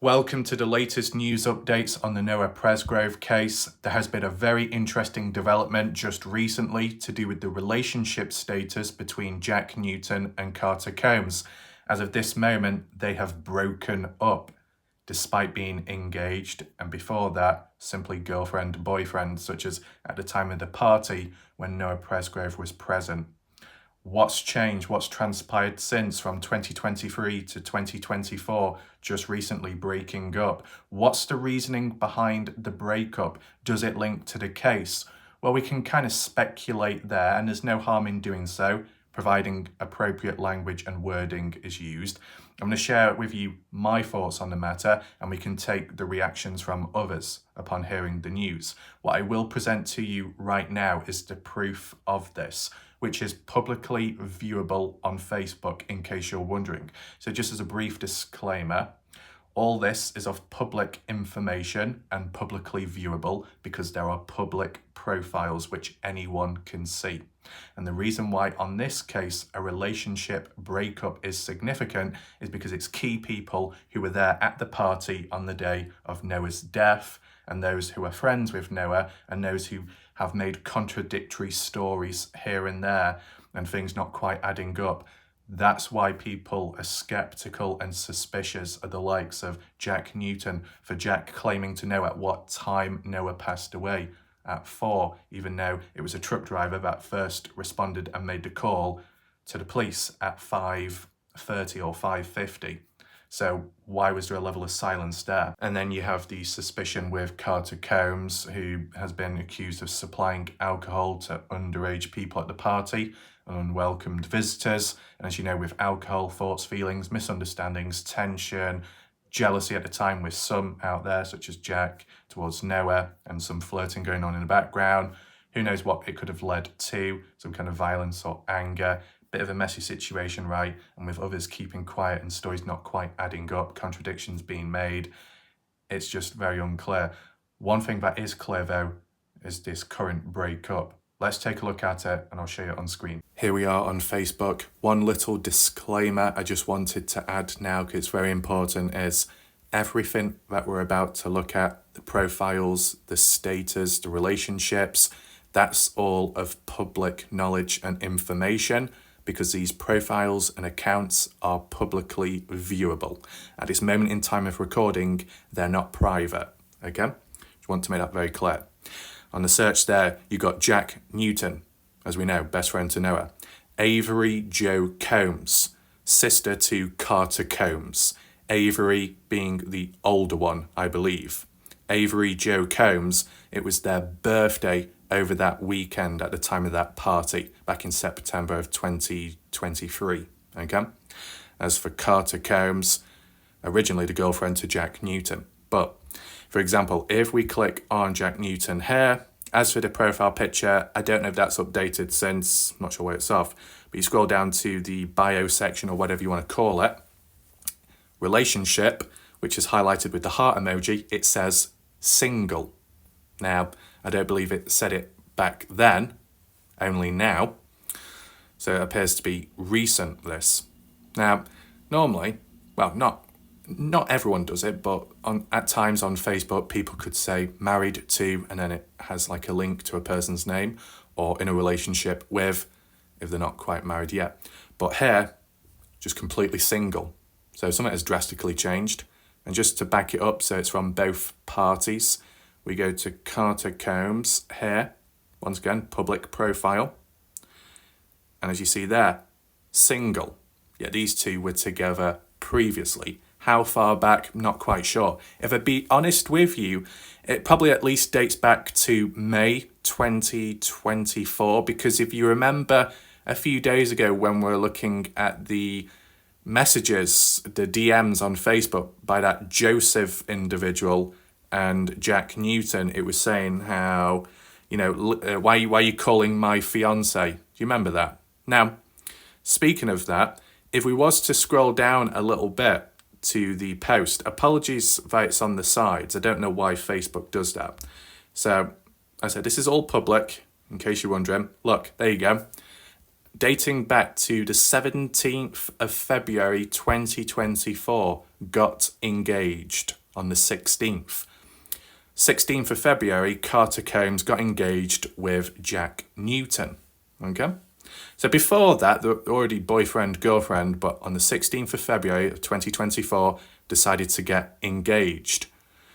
Welcome to the latest news updates on the Noah Presgrove case. There has been a very interesting development just recently to do with the relationship status between Jack Newton and Carter Combs. As of this moment, they have broken up, despite being engaged, and before that, simply girlfriend-boyfriend, such as at the time of the party when Noah Presgrove was present. What's changed? What's transpired since from 2023 to 2024, just recently breaking up? What's the reasoning behind the breakup? Does it link to the case? Well, we can kind of speculate there, and there's no harm in doing so, providing appropriate language and wording is used. I'm going to share with you my thoughts on the matter, and we can take the reactions from others upon hearing the news. What I will present to you right now is the proof of this, which is publicly viewable on Facebook, in case you're wondering. So just as a brief disclaimer, all this is of public information and publicly viewable because there are public profiles which anyone can see. And the reason why on this case a relationship breakup is significant is because it's key people who were there at the party on the day of Noah's death, and those who are friends with Noah, and those who have made contradictory stories here and there and things not quite adding up. That's why people are skeptical and suspicious of the likes of Jack Newton, for Jack claiming to know at what time Noah passed away, at 4, even though it was a truck driver that first responded and made the call to the police at 5:30 or 5:50. So why was there a level of silence there? And then you have the suspicion with Carter Combs, who has been accused of supplying alcohol to underage people at the party, unwelcomed visitors. And as you know, with alcohol, thoughts, feelings, misunderstandings, tension, jealousy at the time with some out there, such as Jack towards Noah, and some flirting going on in the background. Who knows what it could have led to, some kind of violence or anger. Bit of a messy situation, right? And with others keeping quiet and stories not quite adding up, contradictions being made, it's just very unclear. One thing that is clear though is this current breakup. Let's take a look at it and I'll show you it on screen. Here we are on Facebook. One little disclaimer I just wanted to add now, because it's very important, is everything that we're about to look at, the profiles, the status, the relationships, that's all of public knowledge and information, because these profiles and accounts are publicly viewable. At this moment in time of recording, they're not private, okay? Just want to make that very clear. On the search there, you got Jack Newton, as we know, best friend to Noah. Avery Jo Combs, sister to Carter Combs. Avery being the older one, I believe. Avery Jo Combs, it was their birthday over that weekend at the time of that party back in September of 2023, okay? As for Carter Combs, originally the girlfriend to Jack Newton. But, for example, if we click on Jack Newton here, as for the profile picture, I don't know if that's updated since, I'm not sure where it's off, but you scroll down to the bio section or whatever you want to call it, relationship, which is highlighted with the heart emoji, it says single. Now, I don't believe it said it back then, only now. So it appears to be recent, this. Now, normally, well, not everyone does it, but at times on Facebook, people could say married to, and then it has like a link to a person's name, or in a relationship with, if they're not quite married yet. But here, just completely single. So something has drastically changed. And just to back it up, so it's from both parties, we go to Carter Combs here, once again, public profile. And as you see there, single. Yeah, these two were together previously. How far back? Not quite sure. If I be honest with you, it probably at least dates back to May 2024, because if you remember a few days ago when we were looking at the messages, the DMs on Facebook by that Joseph individual and Jack Newton, it was saying how, you know, why are you calling my fiance? Do you remember that? Now, speaking of that, if we was to scroll down a little bit to the post, apologies that it's on the sides. I don't know why Facebook does that. So I said, this is all public, in case you're wondering. Look, there you go. Dating back to the 17th of February 2024, got engaged on the 16th. 16th of February, Carter Combs got engaged with Jack Newton. Okay? So before that, they were already boyfriend, girlfriend, but on the 16th of February of 2024, decided to get engaged.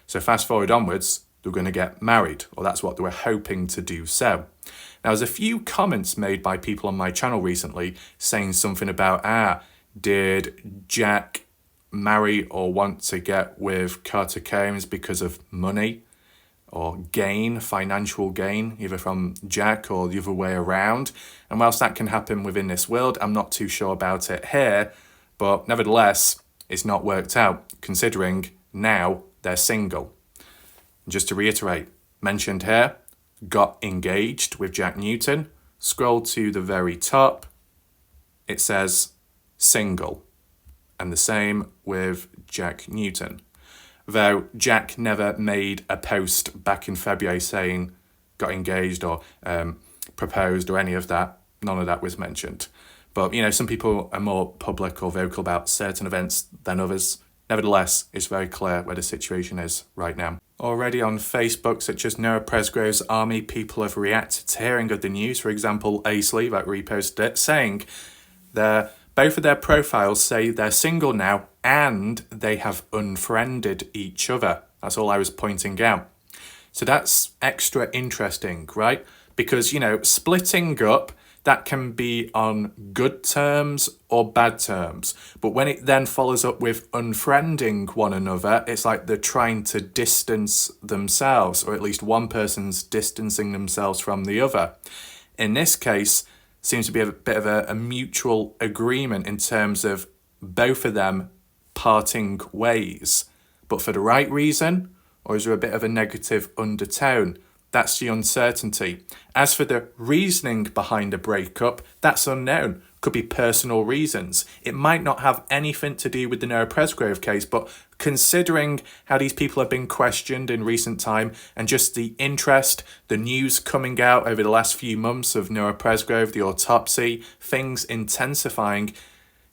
So fast forward onwards, they were going to get married, or that's what they were hoping to do so. Now, there's a few comments made by people on my channel recently saying something about, did Jack marry or want to get with Carter Combs because of money or gain, financial gain, either from Jack or the other way around? And whilst that can happen within this world, I'm not too sure about it here, but nevertheless, it's not worked out, considering now they're single. Just to reiterate, mentioned here, got engaged with Jack Newton. Scroll to the very top, it says single. And the same with Jack Newton. Though Jack never made a post back in February saying got engaged or proposed or any of that. None of that was mentioned. But, some people are more public or vocal about certain events than others. Nevertheless, it's very clear where the situation is right now. Already on Facebook, such as Noah Presgrove's army, people have reacted to hearing of the news. For example, Aisley, that reposted it, saying both of their profiles say they're single now and they have unfriended each other. That's all I was pointing out. So that's extra interesting, right? Because, splitting up, that can be on good terms or bad terms. But when it then follows up with unfriending one another, it's like they're trying to distance themselves, or at least one person's distancing themselves from the other. In this case, seems to be a bit of a mutual agreement in terms of both of them parting ways. But for the right reason, or is there a bit of a negative undertone? That's the uncertainty. As for the reasoning behind a breakup, that's unknown. Could be personal reasons. It might not have anything to do with the Noah Presgrove case, but considering how these people have been questioned in recent time and just the interest, the news coming out over the last few months of Noah Presgrove, the autopsy, things intensifying,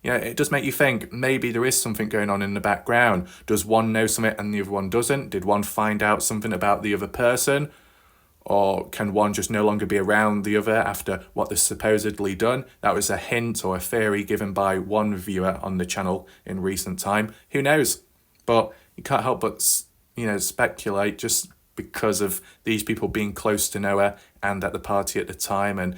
it does make you think maybe there is something going on in the background. Does one know something and the other one doesn't? Did one find out something about the other person? Or can one just no longer be around the other after what they've supposedly done? That was a hint or a theory given by one viewer on the channel in recent time. Who knows? But you can't help but, speculate just because of these people being close to Noah and at the party at the time and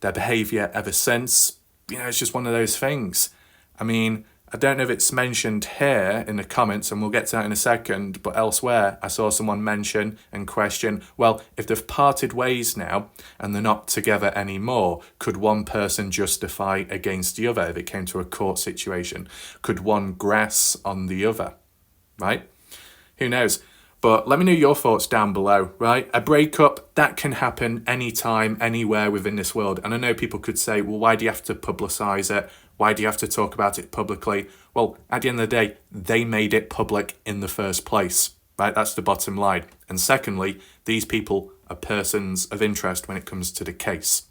their behaviour ever since. It's just one of those things. I mean, I don't know if it's mentioned here in the comments, and we'll get to that in a second, but elsewhere I saw someone mention and question, well, if they've parted ways now and they're not together anymore, could one person justify against the other if it came to a court situation? Could one grass on the other, right? Who knows? But let me know your thoughts down below, right? A breakup, that can happen anytime, anywhere within this world. And I know people could say, well, why do you have to publicise it? Why do you have to talk about it publicly? Well, at the end of the day, they made it public in the first place, right? That's the bottom line. And secondly, these people are persons of interest when it comes to the case.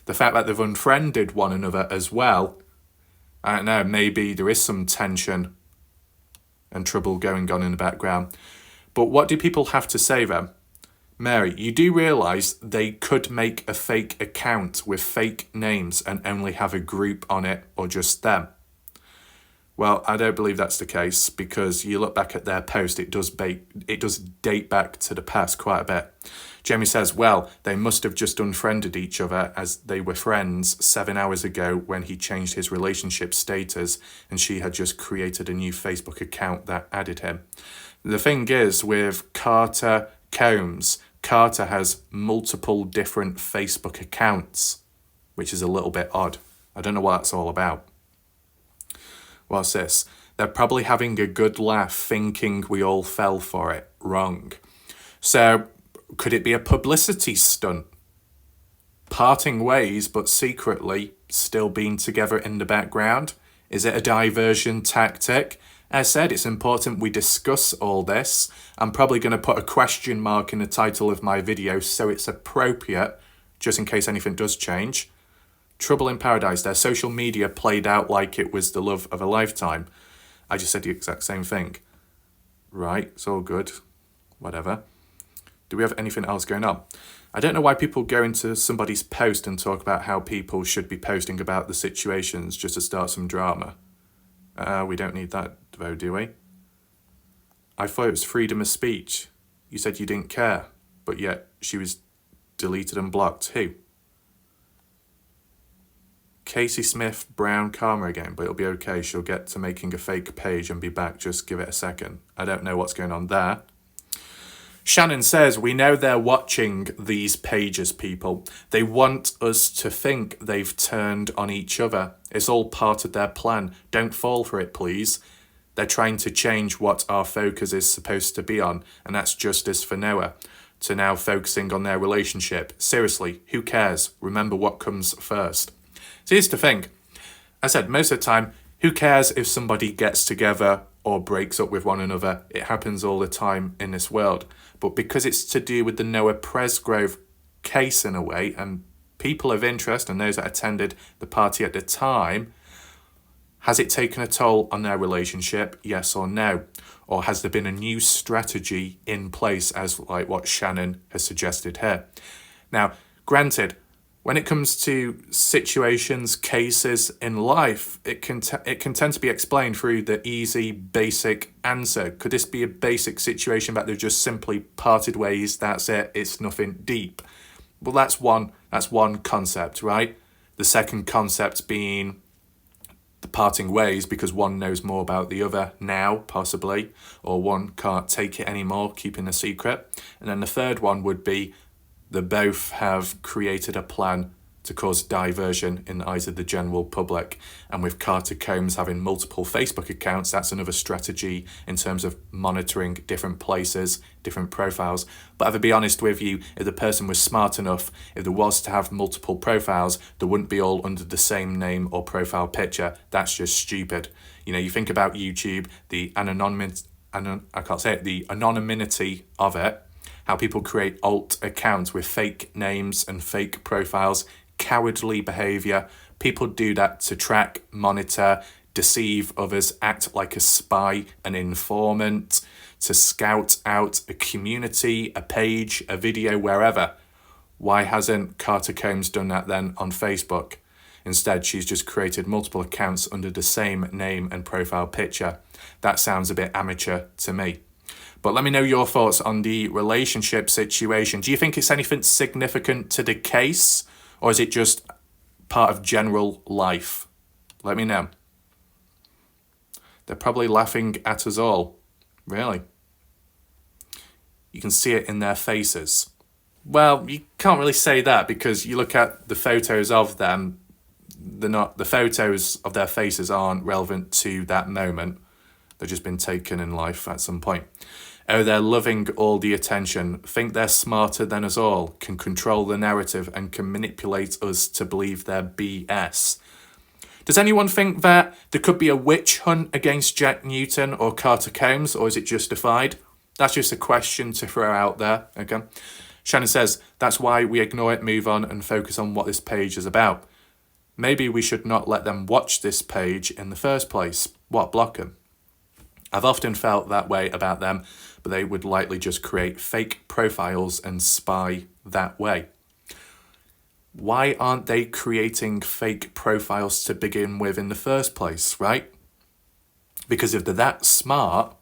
The fact that they've unfriended one another as well, I don't know, maybe there is some tension and trouble going on in the background. But what do people have to say then? Mary, you do realise they could make a fake account with fake names and only have a group on it or just them? Well, I don't believe that's the case because you look back at their post, it does date back to the past quite a bit. Jamie says, well, they must have just unfriended each other as they were friends 7 hours ago when he changed his relationship status and she had just created a new Facebook account that added him. The thing is with Carter Combs, Carter has multiple different Facebook accounts, which is a little bit odd. I don't know what that's all about. What's this? They're probably having a good laugh thinking we all fell for it. Wrong. So could it be a publicity stunt? Parting ways but secretly still being together in the background? Is it a diversion tactic? As said, it's important we discuss all this. I'm probably going to put a question mark in the title of my video so it's appropriate, just in case anything does change. Trouble in Paradise, their social media played out like it was the love of a lifetime. I just said the exact same thing. Right, it's all good. Whatever. Do we have anything else going on? I don't know why people go into somebody's post and talk about how people should be posting about the situations just to start some drama. We don't need that, though, do we? I thought it was freedom of speech. You said you didn't care, but yet she was deleted and blocked. Who? Casey Smith, Brown, Karma again, but it'll be okay. She'll get to making a fake page and be back. Just give it a second. I don't know what's going on there. Shannon says, we know they're watching these pages, people. They want us to think they've turned on each other. It's all part of their plan. Don't fall for it, please. They're trying to change what our focus is supposed to be on, and that's justice for Noah, to now focusing on their relationship. Seriously, who cares? Remember what comes first. So here's the thing. I said, most of the time, who cares if somebody gets together or breaks up with one another? It happens all the time in this world. But because it's to do with the Noah Presgrove case in a way, and people of interest and those that attended the party at the time, has it taken a toll on their relationship? Yes or no? Or has there been a new strategy in place, as like what Shannon has suggested here? Now, granted, when it comes to situations, cases in life, it can tend to be explained through the easy, basic answer. Could this be a basic situation that they've just simply parted ways? That's it. It's nothing deep. Well, that's one concept, right? The second concept being the parting ways because one knows more about the other now, possibly, or one can't take it anymore, keeping a secret. And then the third one would be they both have created a plan to cause diversion in the eyes of the general public. And with Carter Combs having multiple Facebook accounts, that's another strategy in terms of monitoring different places, different profiles. But I'll be honest with you, if the person was smart enough, if there was to have multiple profiles, they wouldn't be all under the same name or profile picture. That's just stupid. You know, you think about YouTube, the anonymity of it, how people create alt accounts with fake names and fake profiles, cowardly behaviour. People do that to track, monitor, deceive others, act like a spy, an informant, to scout out a community, a page, a video, wherever. Why hasn't Carter Combs done that then on Facebook? Instead, she's just created multiple accounts under the same name and profile picture. That sounds a bit amateur to me. But let me know your thoughts on the relationship situation. Do you think it's anything significant to the case, or is it just part of general life? Let me know. They're probably laughing at us all. Really? You can see it in their faces. Well, you can't really say that because you look at the photos of them, the photos of their faces aren't relevant to that moment. They've just been taken in life at some point. Oh, they're loving all the attention, think they're smarter than us all, can control the narrative and can manipulate us to believe their BS. Does anyone think that there could be a witch hunt against Jack Newton or Carter Combs, or is it justified? That's just a question to throw out there, okay? Shannon says, that's why we ignore it, move on and focus on what this page is about. Maybe we should not let them watch this page in the first place. What, block them? I've often felt that way about them, but they would likely just create fake profiles and spy that way. Why aren't they creating fake profiles to begin with in the first place, right? Because if they're that smart,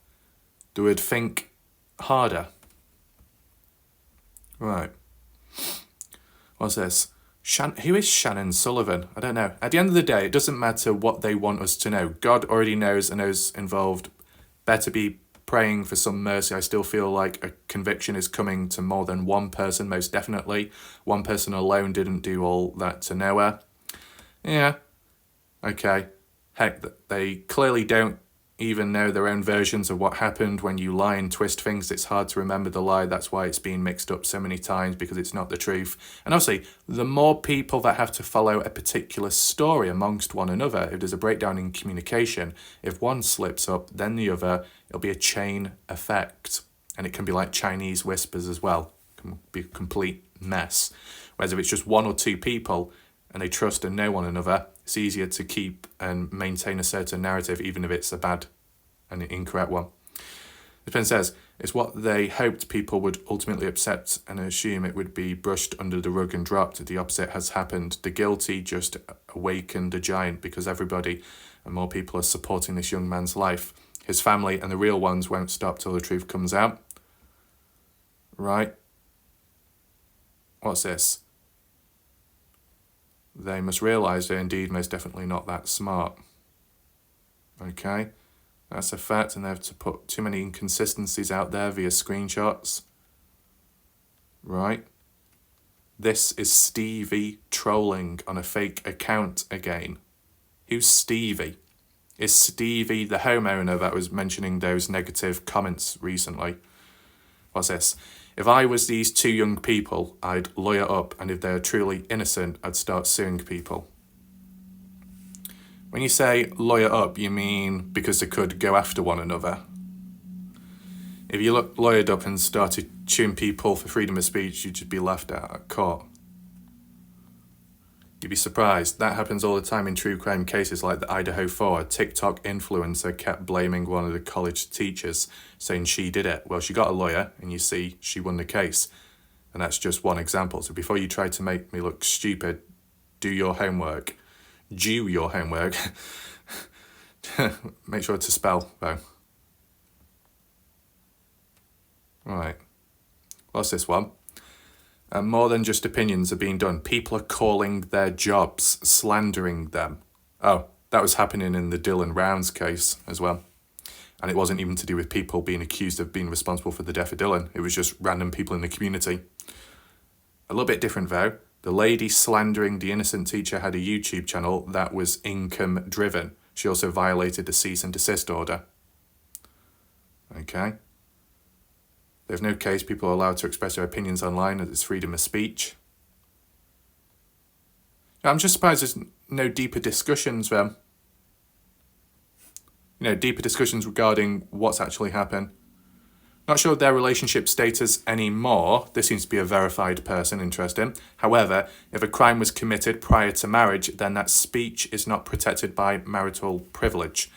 they would think harder. Right. What's this? Who is Shannon Sullivan? I don't know. At the end of the day, it doesn't matter what they want us to know. God already knows and those involved better be praying for some mercy. I still feel like a conviction is coming to more than one person, most definitely. One person alone didn't do all that to Noah. Yeah, okay. Heck, they clearly don't even know their own versions of what happened. When you lie and twist things, it's hard to remember the lie. That's why it's been mixed up so many times, because it's not the truth. And obviously, the more people that have to follow a particular story amongst one another, if there's a breakdown in communication, if one slips up, then the other, it'll be a chain effect. And it can be like Chinese whispers as well. It can be a complete mess. Whereas if it's just one or two people and they trust and know one another, it's easier to keep and maintain a certain narrative, even if it's a bad an incorrect one. The pen says, it's what they hoped people would ultimately accept and assume it would be brushed under the rug and dropped. The opposite has happened. The guilty just awakened a giant because everybody and more people are supporting this young man's life. His family and the real ones won't stop till the truth comes out. Right? What's this? They must realise they're indeed most definitely not that smart. Okay? That's a fact, and they have to put too many inconsistencies out there via screenshots. Right? This is Stevie trolling on a fake account again. Who's Stevie? Is Stevie the homeowner that was mentioning those negative comments recently? What's this? If I was these two young people, I'd lawyer up, and if they're truly innocent, I'd start suing people. When you say lawyer up, you mean because they could go after one another. If you look lawyered up and started chewing people for freedom of speech, you'd just be laughed at court. You'd be surprised. That happens all the time in true crime cases like the Idaho 4. A TikTok influencer kept blaming one of the college teachers, saying she did it. Well, she got a lawyer, and you see, she won the case. And that's just one example. So before you try to make me look stupid, do your homework. Do your homework. Make sure to spell, though. Right. What's this one? More than just opinions are being done. People are calling their jobs, slandering them. Oh, that was happening in the Dylan Rounds case as well. And it wasn't even to do with people being accused of being responsible for the death of Dylan. It was just random people in the community. A little bit different, though. The lady slandering the innocent teacher had a YouTube channel that was income driven. She also violated the cease and desist order. Okay. There's no case. People are allowed to express their opinions online as it's freedom of speech. I'm just surprised there's no deeper discussions then. Deeper discussions regarding what's actually happened. Not sure their relationship status anymore. This seems to be a verified person, interesting. However, if a crime was committed prior to marriage, then that speech is not protected by marital privilege.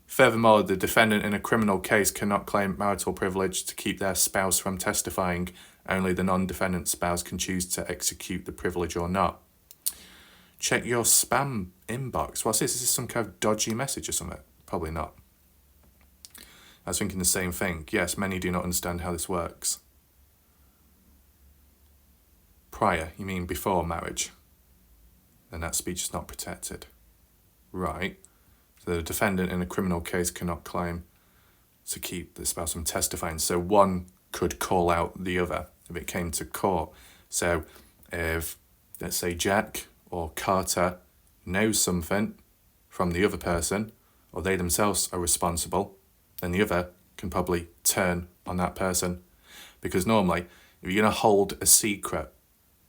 Furthermore, the defendant in a criminal case cannot claim marital privilege to keep their spouse from testifying. Only the non-defendant spouse can choose to execute the privilege or not. Check your spam inbox. What's this? Is this some kind of dodgy message or something? Probably not. I was thinking the same thing. Yes, many do not understand how this works. Prior, you mean before marriage? Then that speech is not protected. Right. So the defendant in a criminal case cannot claim to keep the spouse from testifying. So one could call out the other if it came to court. So if, let's say, Jack or Carter knows something from the other person, or they themselves are responsible, then the other can probably turn on that person. Because normally, if you're going to hold a secret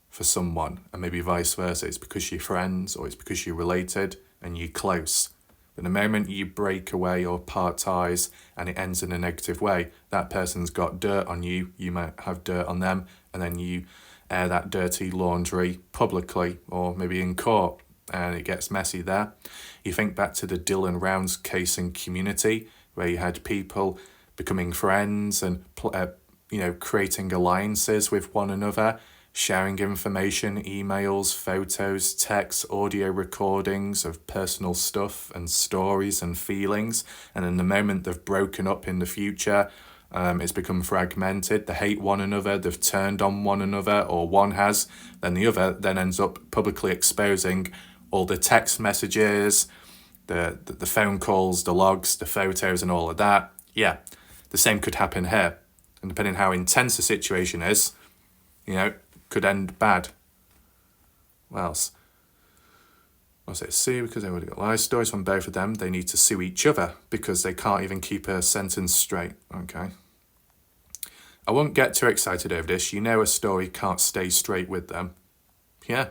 for someone, and maybe vice versa, it's because you're friends or it's because you're related and you're close. But the moment you break away or part ties and it ends in a negative way, that person's got dirt on you, you might have dirt on them, and then you air that dirty laundry publicly or maybe in court, and it gets messy there. You think back to the Dylan Rounds case in Community, where you had people becoming friends and creating alliances with one another, sharing information, emails, photos, texts, audio recordings of personal stuff and stories and feelings. And in the moment they've broken up in the future, it's become fragmented. They hate one another, they've turned on one another, or one has, then the other then ends up publicly exposing all the text messages, the phone calls, the logs, the photos and all of that. Yeah, the same could happen here. And depending how intense the situation is, could end bad. What else? What's it? Sue because they already got lies stories from both of them. They need to sue each other because they can't even keep a sentence straight. Okay. I won't get too excited over this. A story can't stay straight with them. Yeah,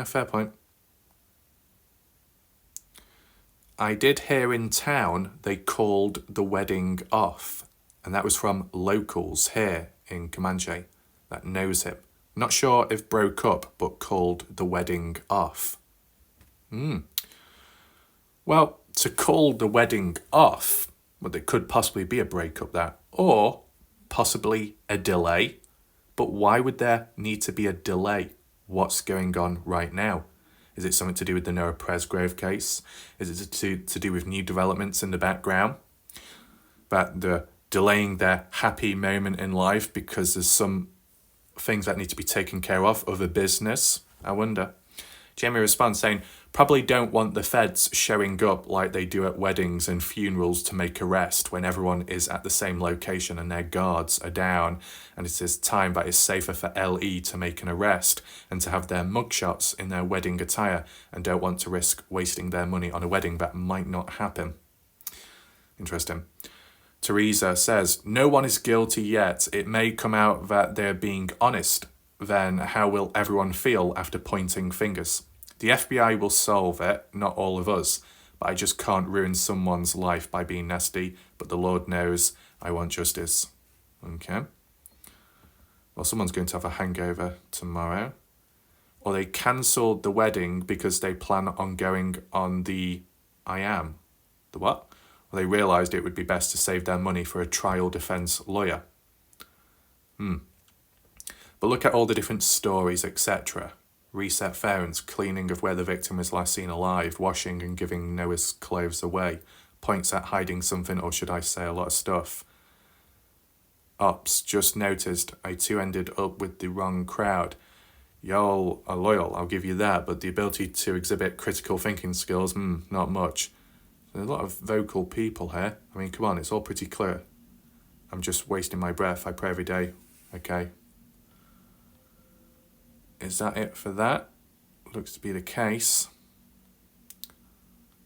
fair point. I did hear in town they called the wedding off. And that was from locals here in Comanche that knows him. Not sure if broke up, but called the wedding off. Well, to call the wedding off Well, there could possibly be a breakup there, or possibly a delay. But why would there need to be a delay? What's going on right now? Is it something to do with the Noah Presgrove case? Is it to do with new developments in the background? That they're delaying their happy moment in life because there's some things that need to be taken care of, other business? I wonder. Jamie responds saying, probably don't want the feds showing up like they do at weddings and funerals to make arrest when everyone is at the same location and their guards are down, and it is time that is safer for LE to make an arrest and to have their mugshots in their wedding attire, and don't want to risk wasting their money on a wedding that might not happen. Interesting. Teresa says, no one is guilty yet. It may come out that they're being honest. Then how will everyone feel after pointing fingers? The FBI will solve it, not all of us. But I just can't ruin someone's life by being nasty. But the Lord knows I want justice. Okay. Well, someone's going to have a hangover tomorrow. Or they cancelled the wedding because they plan on going on the The what? Well, they realised it would be best to save their money for a trial defence lawyer. But look at all the different stories, etc. Reset phones, cleaning of where the victim was last seen alive, washing and giving Noah's clothes away, points at hiding something, or should I say a lot of stuff. Ops, just noticed I too ended up with the wrong crowd. Y'all are loyal, I'll give you that, but the ability to exhibit critical thinking skills, not much. There's a lot of vocal people here. I mean, come on, it's all pretty clear. I'm just wasting my breath. I pray every day. Okay. Is that it for that? Looks to be the case.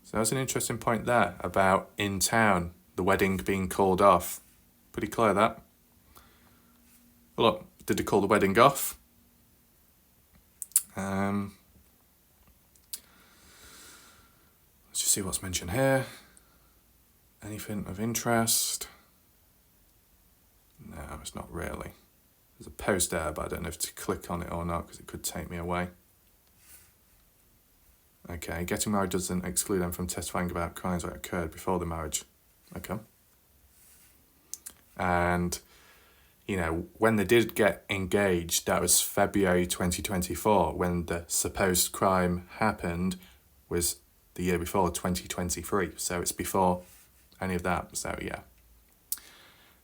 So that's an interesting point there about in town, the wedding being called off. Pretty clear that. Well, look, did they call the wedding off? Let's just see what's mentioned here. Anything of interest? No, it's not really. There's a post there, but I don't know if to click on it or not because it could take me away. Okay, getting married doesn't exclude them from testifying about crimes that occurred before the marriage. Okay. And, when they did get engaged, that was February 2024. When the supposed crime happened was the year before, 2023. So it's before any of that. So, yeah.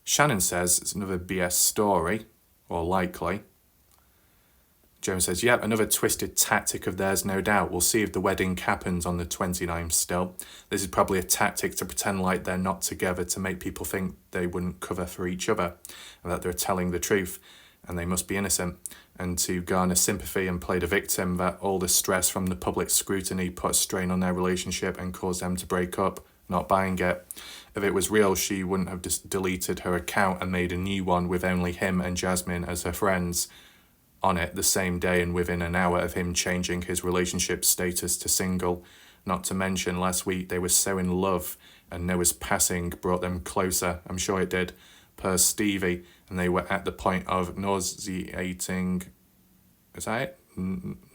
Shannon says it's another BS story. Or likely. Jones says, yep, another twisted tactic of theirs, no doubt. We'll see if the wedding happens on the 29th still. This is probably a tactic to pretend like they're not together to make people think they wouldn't cover for each other and that they're telling the truth and they must be innocent, and to garner sympathy and play the victim that all the stress from the public scrutiny put a strain on their relationship and caused them to break up. Not buying it. If it was real, she wouldn't have just deleted her account and made a new one with only him and Jasmine as her friends on it the same day and within an hour of him changing his relationship status to single. Not to mention last week they were so in love and Noah's passing brought them closer. I'm sure it did, per Stevie, and they were at the point of nauseating, is that it?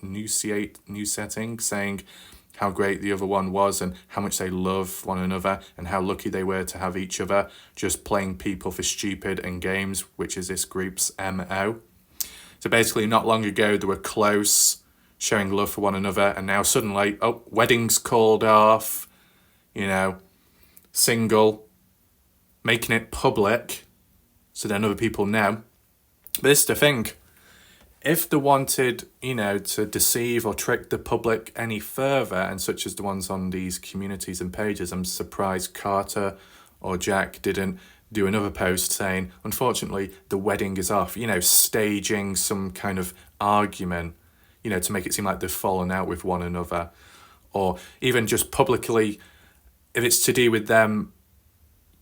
Nauseating, saying how great the other one was and how much they love one another and how lucky they were to have each other, just playing people for stupid and games, which is this group's MO. So basically, not long ago, they were close, showing love for one another, and now suddenly, wedding's called off, single, making it public, so then other people know. But this is the thing. If they wanted, to deceive or trick the public any further, and such as the ones on these communities and pages, I'm surprised Carter or Jack didn't do another post saying, unfortunately, the wedding is off, staging some kind of argument, to make it seem like they've fallen out with one another. Or even just publicly, if it's to do with them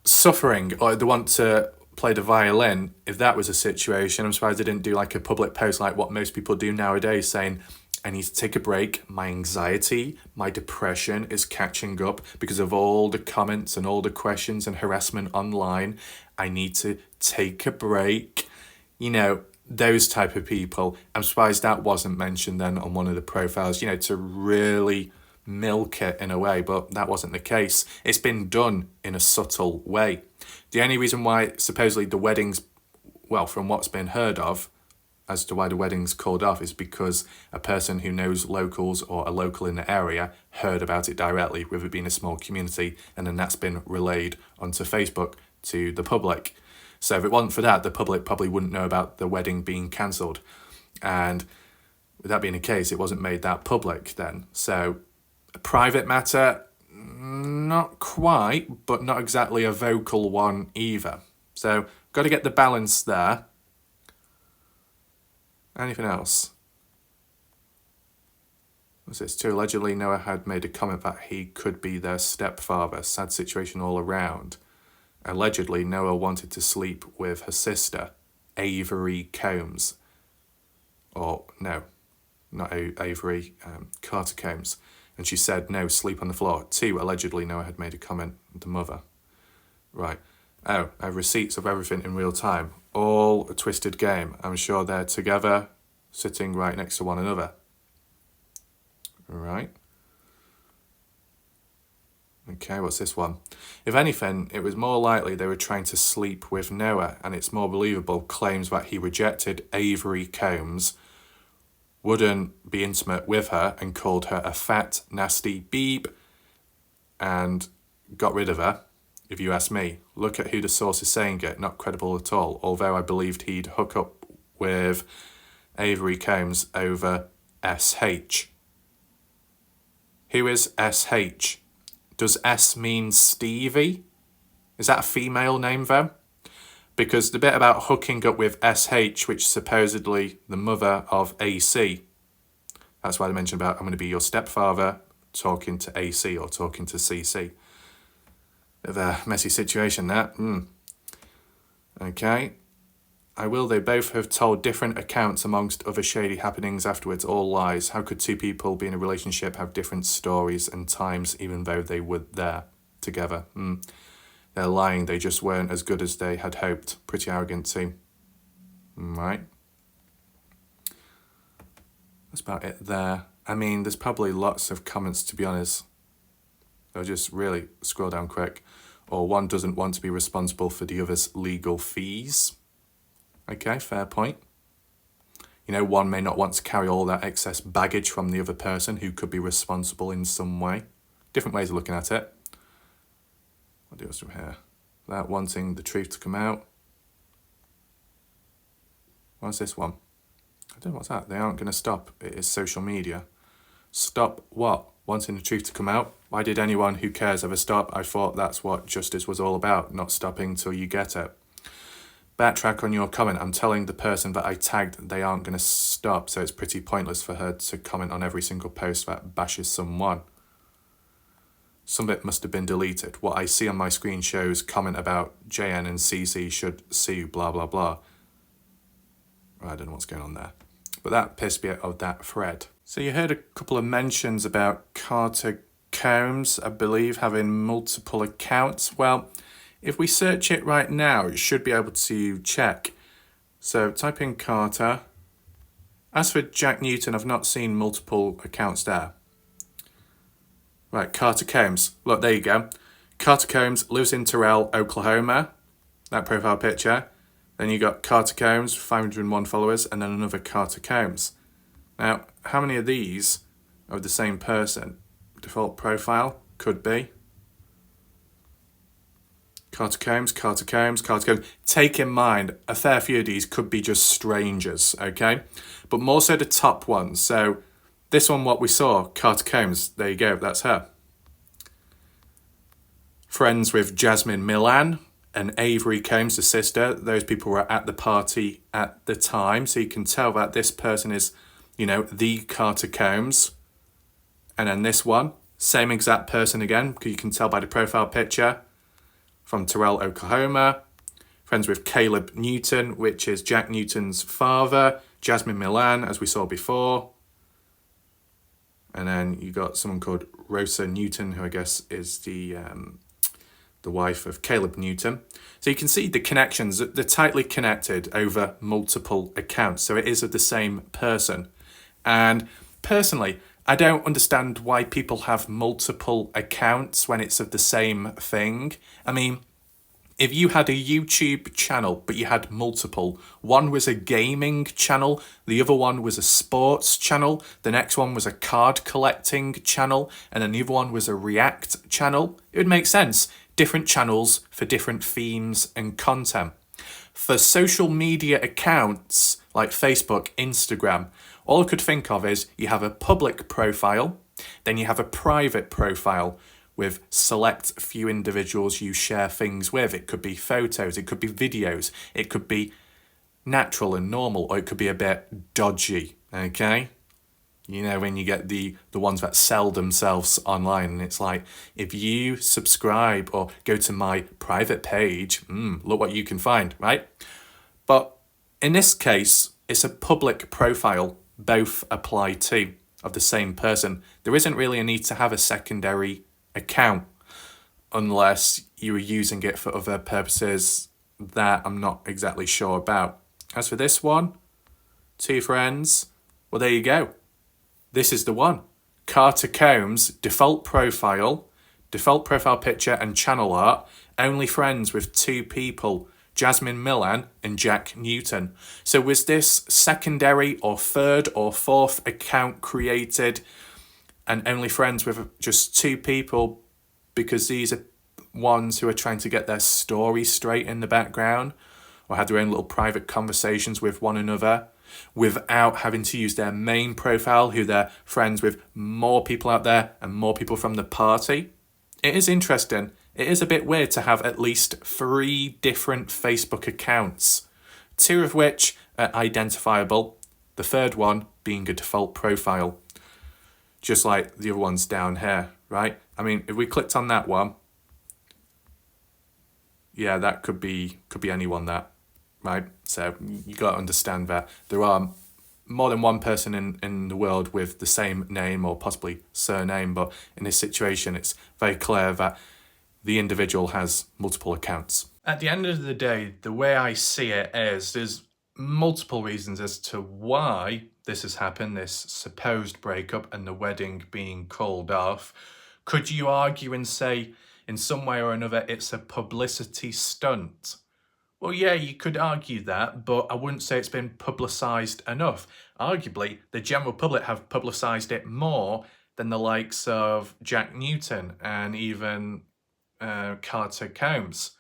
suffering or they want to play the violin, if that was a situation, I'm surprised they didn't do like a public post like what most people do nowadays saying, I need to take a break, my anxiety, my depression is catching up because of all the comments and all the questions and harassment online, I need to take a break, those type of people. I'm surprised that wasn't mentioned then on one of the profiles, to really milk it in a way, but that wasn't the case. It's been done in a subtle way. The only reason why supposedly the wedding's, well, from what's been heard of, as to why the wedding's called off is because a person who knows locals or a local in the area heard about it directly, with it being a small community, and then that's been relayed onto Facebook to the public. So if it wasn't for that, the public probably wouldn't know about the wedding being cancelled. And with that being the case, it wasn't made that public then. So a private matter, not quite, but not exactly a vocal one either. So got to get the balance there. Anything else? What's this? Too, allegedly, Noah had made a comment that he could be their stepfather. Sad situation all around. Allegedly, Noah wanted to sleep with her sister, Avery Combs. Or, no, not Avery, Carter Combs. And she said, no, sleep on the floor. 2, allegedly, Noah had made a comment, the mother. Right. Oh, I have receipts of everything in real time. All a twisted game. I'm sure they're together, sitting right next to one another. Right. Okay, what's this one? If anything, it was more likely they were trying to sleep with Noah, and it's more believable claims that he rejected Avery Combs, wouldn't be intimate with her, and called her a fat, nasty beeb, and got rid of her. If you ask me, look at who the source is saying it, not credible at all, although I believed he'd hook up with Avery Combs over SH. Who is SH? Does S mean Stevie? Is that a female name though? Because the bit about hooking up with SH, which is supposedly the mother of AC, that's why they mentioned about, I'm going to be your stepfather, talking to AC or talking to CC. Bit of a messy situation, that. Okay. They both have told different accounts amongst other shady happenings afterwards, all lies. How could two people be in a relationship have different stories and times, even though they were there together? They're lying, they just weren't as good as they had hoped. Pretty arrogant too. Right. That's about it there. I mean, there's probably lots of comments, to be honest. I'll just really scroll down quick. Or one doesn't want to be responsible for the other's legal fees. Okay, fair point. You know, one may not want to carry all that excess baggage from the other person who could be responsible in some way. Different ways of looking at it. What else from here? Without wanting the truth to come out. What's this one? I don't know what's that. They aren't going to stop. It is social media. Stop what? Wanting the truth to come out? Why did anyone who cares ever stop? I thought that's what justice was all about, not stopping till you get it. Backtrack on your comment. I'm telling the person that I tagged they aren't going to stop, so it's pretty pointless for her to comment on every single post that bashes someone. Some of it must have been deleted. What I see on my screen shows comment about JN and CC should sue, blah, blah, blah. I don't know what's going on there. But that pissed me of that thread. So you heard a couple of mentions about Carter Combs, I believe, having multiple accounts. Well, if we search it right now, it should be able to check. So type in Carter. As for Jack Newton, I've not seen multiple accounts there. Right, Carter Combs. Look, there you go. Carter Combs lives in Terrell, Oklahoma. That profile picture. Then you got Carter Combs, 501 followers, and then another Carter Combs. Now, how many of these are the same person? Default profile could be Carter Combs, Carter Combs, Carter Combs. Take in mind, a fair few of these could be just strangers, okay? But more so the top ones. So this one, what we saw, Carter Combs, there you go, that's her. Friends with Jasmine Milan and Avery Combs, the sister. Those people were at the party at the time. So you can tell that this person is, you know, the Carter Combs. And then this one, same exact person again, because you can tell by the profile picture. From Terrell, Oklahoma. Friends with Caleb Newton, which is Jack Newton's father. Jasmine Milan, as we saw before. And then you got someone called Rosa Newton, who I guess is the wife of Caleb Newton. So you can see the connections, they're tightly connected over multiple accounts. So it is of the same person. And personally, I don't understand why people have multiple accounts when it's of the same thing. I mean, if you had a YouTube channel, but you had multiple, one was a gaming channel, the other one was a sports channel, the next one was a card collecting channel, and then the other one was a React channel, it would make sense. Different channels for different themes and content. For social media accounts like Facebook, Instagram, all I could think of is you have a public profile, then you have a private profile with select few individuals you share things with. It could be photos, it could be videos, it could be natural and normal, or it could be a bit dodgy, okay? You know, when you get the ones that sell themselves online, and it's like, if you subscribe or go to my private page, look what you can find, right? But in this case, it's a public profile, both apply to, of the same person. There isn't really a need to have a secondary account unless you were using it for other purposes that I'm not exactly sure about. As for this one, 2 friends, well, there you go. This is the one. Carter Combs, default profile picture and channel art, only friends with 2 people, Jasmine Millan and Jack Newton. So was this secondary or third or fourth account created and only friends with just 2 people because these are ones who are trying to get their story straight in the background, or had their own little private conversations with one another without having to use their main profile, who they're friends with more people out there and more people from the party? It is interesting. It is a bit weird to have at least 3 different Facebook accounts, 2 of which are identifiable, the third one being a default profile, just like the other ones down here, right? I mean, if we clicked on that one, yeah, that could be anyone, that, right? So you got to understand that there are more than one person in the world with the same name or possibly surname, but in this situation, it's very clear that the individual has multiple accounts. At the end of the day, the way I see it is there's multiple reasons as to why this has happened, this supposed breakup and the wedding being called off. Could you argue and say in some way or another it's a publicity stunt? Well, yeah, you could argue that, but I wouldn't say it's been publicised enough. Arguably, the general public have publicised it more than the likes of Jack Newton and even Carter Combs.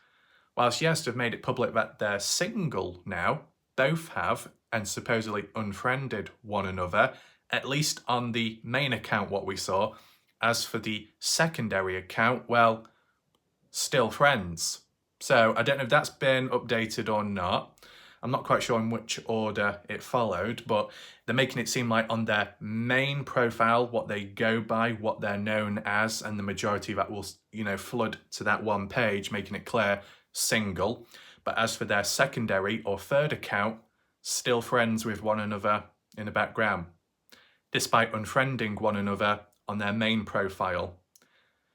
Whilst yes, they've made it public that they're single now, both have, and supposedly unfriended one another, at least on the main account what we saw. As for the secondary account, well, still friends. So I don't know if that's been updated or not. I'm not quite sure in which order it followed, but they're making it seem like on their main profile, what they go by, what they're known as, and the majority of that will, flood to that one page, making it clear, single. But as for their secondary or third account, still friends with one another in the background, despite unfriending one another on their main profile.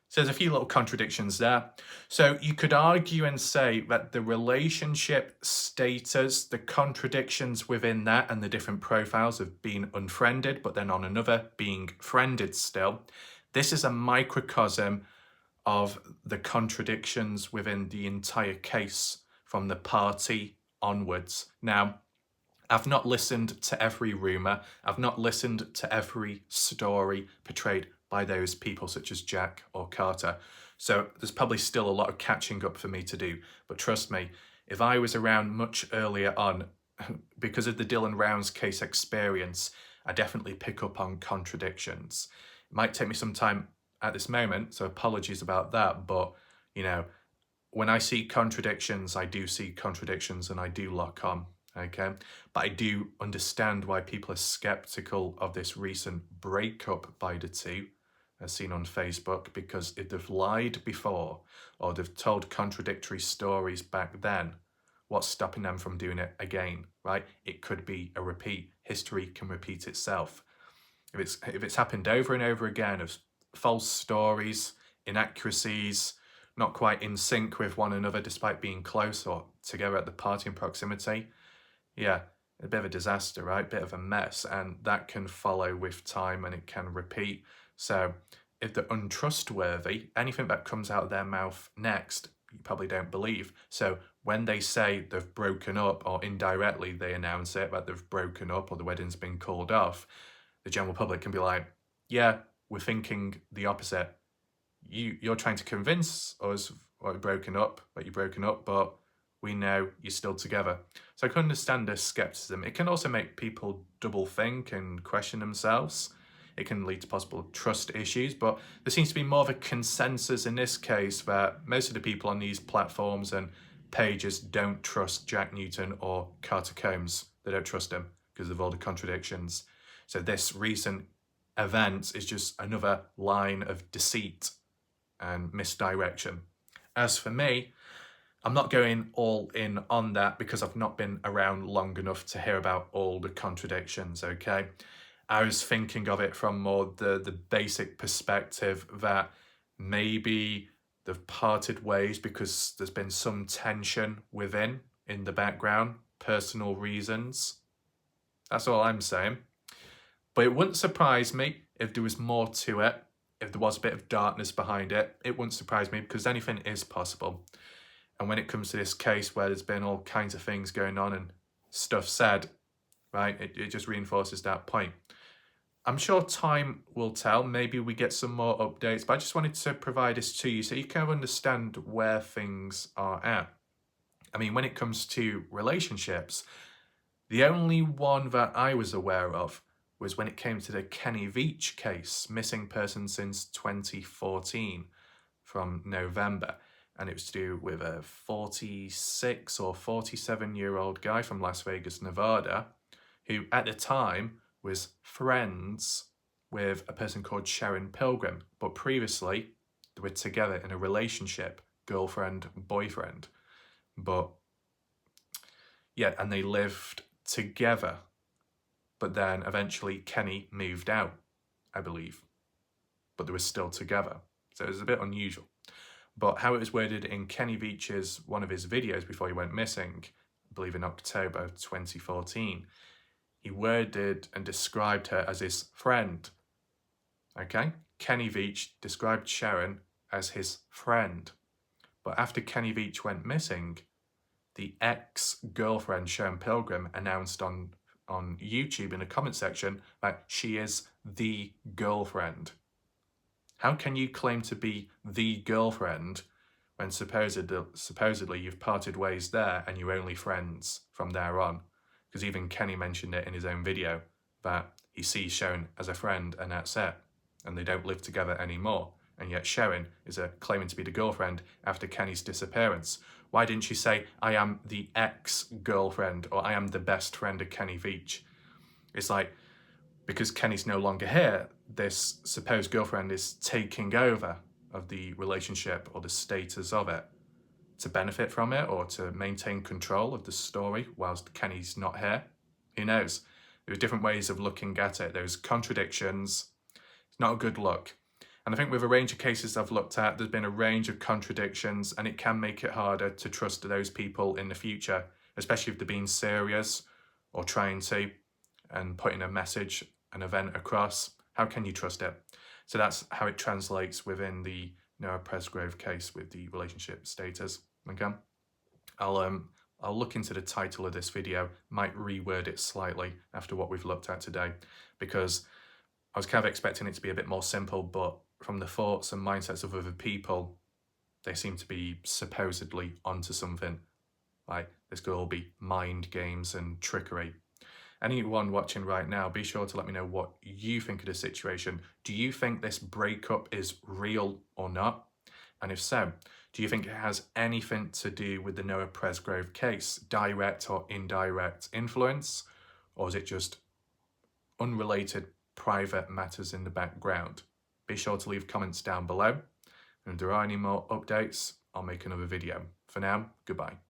So there's a few little contradictions there. So you could argue and say that the relationship status, the contradictions within that and the different profiles of being unfriended, but then on another being friended still, this is a microcosm of the contradictions within the entire case from the party onwards. Now, I've not listened to every rumour. I've not listened to every story portrayed by those people such as Jack or Carter. So there's probably still a lot of catching up for me to do. But trust me, if I was around much earlier on, because of the Dylan Rounds case experience, I definitely pick up on contradictions. It might take me some time at this moment, so apologies about that. But, when I see contradictions, I do see contradictions and I do lock on. Okay, but I do understand why people are skeptical of this recent breakup by the 2, as seen on Facebook, because if they've lied before or they've told contradictory stories back then, what's stopping them from doing it again, right? It could be a repeat. History can repeat itself. If it's happened over and over again of false stories, inaccuracies, not quite in sync with one another despite being close or together at the party in proximity, yeah, a bit of a disaster, right? Bit of a mess, and that can follow with time and it can repeat. So if they're untrustworthy, anything that comes out of their mouth next, you probably don't believe. So when they say they've broken up, or indirectly they announce it that they've broken up or the wedding's been called off, the general public can be like, yeah, we're thinking the opposite. You're trying to convince us that you're broken up, but we know you're still together. So I can understand this skepticism. It can also make people double think and question themselves. It can lead to possible trust issues, but there seems to be more of a consensus in this case that most of the people on these platforms and pages don't trust Jack Newton or Carter Combs. They don't trust him because of all the contradictions. So this recent event is just another line of deceit and misdirection. As for me, I'm not going all in on that because I've not been around long enough to hear about all the contradictions, okay? I was thinking of it from more the basic perspective that maybe they've parted ways because there's been some tension within in the background, personal reasons. That's all I'm saying. But it wouldn't surprise me if there was more to it, if there was a bit of darkness behind it. It wouldn't surprise me because anything is possible. And when it comes to this case where there's been all kinds of things going on and stuff said, right, it just reinforces that point. I'm sure time will tell. Maybe we get some more updates, but I just wanted to provide this to you so you can understand where things are at. I mean, when it comes to relationships, the only one that I was aware of was when it came to the Kenny Veach case, missing person since 2014 from November. And it was to do with a 46 or 47-year-old guy from Las Vegas, Nevada, who at the time was friends with a person called Sharon Pilgrim, but previously they were together in a relationship, girlfriend, boyfriend. But yeah, and they lived together. But then eventually Kenny moved out, I believe. But they were still together. So it was a bit unusual. But how it was worded in Kenny Veach's one of his videos before he went missing, I believe in October 2014, he worded and described her as his friend. Okay? Kenny Veach described Sharon as his friend. But after Kenny Veach went missing, the ex-girlfriend Sharon Pilgrim announced on YouTube in the comment section that she is the girlfriend. How can you claim to be the girlfriend when supposedly you've parted ways there and you're only friends from there on? Because even Kenny mentioned it in his own video that he sees Sharon as a friend and that's it, and they don't live together anymore. And yet Sharon is claiming to be the girlfriend after Kenny's disappearance. Why didn't she say, I am the ex-girlfriend, or I am the best friend of Kenny Veach? It's like, because Kenny's no longer here, this supposed girlfriend is taking over of the relationship or the status of it to benefit from it or to maintain control of the story whilst Kenny's not here. Who knows? There are different ways of looking at it. There's contradictions. It's not a good look. And I think with a range of cases I've looked at, there's been a range of contradictions and it can make it harder to trust those people in the future, especially if they're being serious or trying to and putting a message, an event across. How can you trust it? So that's how it translates within the Noah Presgrove case with the relationship status. Okay, I'll look into the title of this video, might reword it slightly after what we've looked at today, because I was kind of expecting it to be a bit more simple, but from the thoughts and mindsets of other people, they seem to be supposedly onto something. Like this could all be mind games and trickery. Anyone watching right now, be sure to let me know what you think of the situation. Do you think this breakup is real or not? And if so, do you think it has anything to do with the Noah Presgrove case, direct or indirect influence? Or is it just unrelated private matters in the background? Be sure to leave comments down below. And if there are any more updates, I'll make another video. For now, goodbye.